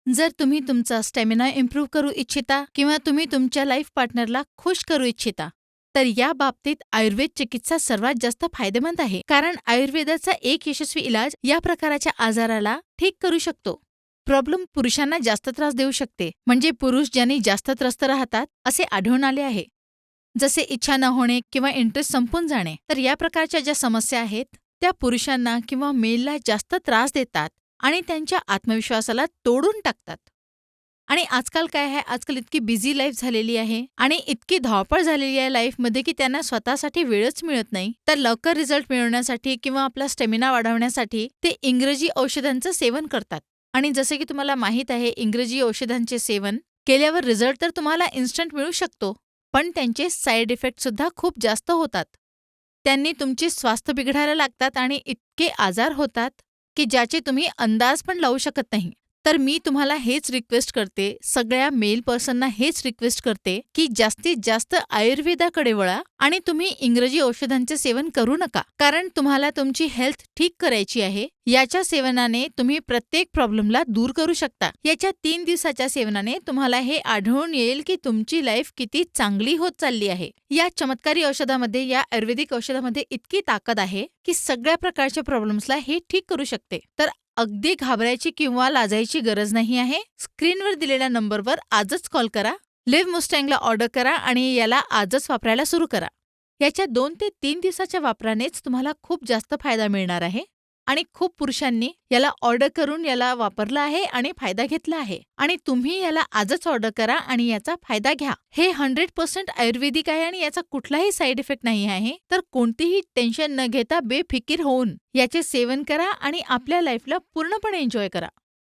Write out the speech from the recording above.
जर तुम्ही तुमचा स्टॅमिना इम्प्रूव्ह करू इच्छिता किंवा तुम्ही तुमच्या लाईफ पार्टनरला खुश करू इच्छिता, तर या बाबतीत आयुर्वेद चिकित्सा सर्वात जास्त फायदेमंद आहे. कारण आयुर्वेदाचा एक यशस्वी इलाज या प्रकारच्या आजाराला ठीक करू शकतो. प्रॉब्लेम पुरुषांना जास्त त्रास देऊ शकते, म्हणजे पुरुष ज्यांनी जास्त त्रस्त राहतात असे आढळून आले आहे. जसे इच्छा न होणे किंवा इंटरेस्ट संपून जाणे. तर या प्रकारच्या ज्या समस्या आहेत त्या पुरुषांना किंवा मेलला जास्त त्रास देतात आणि त्यांच्या आत्मविश्वासाला तोडून टाकतात. आणि आजकाल काय आहे, आजकाल इतकी बिझी लाईफ झालेली आहे आणि इतकी धावपळ झालेली आहे लाईफमध्ये की त्यांना स्वतःसाठी वेळच मिळत नाही. तर लवकर रिझल्ट मिळवण्यासाठी किंवा आपला स्टॅमिना वाढवण्यासाठी ते इंग्रजी औषधांचं सेवन करतात. आणि जसे की तुम्हाला माहीत आहे, इंग्रजी औषधांचे सेवन केल्यावर रिझल्ट तर तुम्हाला इन्स्टंट मिळू शकतो, पण त्यांचे साईड इफेक्ट सुद्धा खूप जास्त होतात. त्यांनी तुमचे स्वास्थ्य बिघडायला लागतात आणि इतके आजार होतात की ज्याचे तुम्ही अंदाज पण लावू शकत नाही. तर मी तुम्हाला हेच रिक्वेस्ट करते, सगळ्या मेल पर्सनना हेच रिक्वेस्ट करते की जास्तीत जास्त आयुर्वेदाकडे वळा आणि तुम्ही इंग्रजी औषधांचे सेवन करू नका. कारण तुम्हाला तुमची हेल्थ ठीक करायची आहे. याच्या सेवनाने तुम्ही प्रत्येक प्रॉब्लेमला दूर करू शकता. याच्या 3 दिवसाच्या सेवनाने तुम्हाला हे आढळून येईल की तुमची लाईफ किती चांगली होत चालली आहे. या चमत्कारी औषधामध्ये, या आयुर्वेदिक औषधामध्ये इतकी ताकद आहे की सगळ्या प्रकारच्या प्रॉब्लेम्सला हे ठीक करू शकते. तर अगदी घाबरायची किंवा लाजायची गरज नाही आहे. स्क्रीनवर दिलेल्या नंबरवर आजच कॉल करा. लिव्ह मुस्टँगला ऑर्डर करा आणि याला आजच वापरायला सुरू करा. याच्या 2 ते 3 दिवसाच्या वापरानेच तुम्हाला खूप जास्त फायदा मिळणार आहे. आणि खूप पुरुषांनी याला ऑर्डर करून याला वापरलं आहे आणि फायदा घेतला आहे. आणि तुम्ही याला आजच ऑर्डर करा आणि याचा फायदा घ्या. हे 100% आयुर्वेदिक आहे आणि याचा कुठलाही साईड इफेक्ट नाही आहे. तर कोणतीही टेन्शन न घेता बेफिकीर होऊन याचे सेवन करा आणि आपल्या लाईफला पूर्णपणे एन्जॉय करा.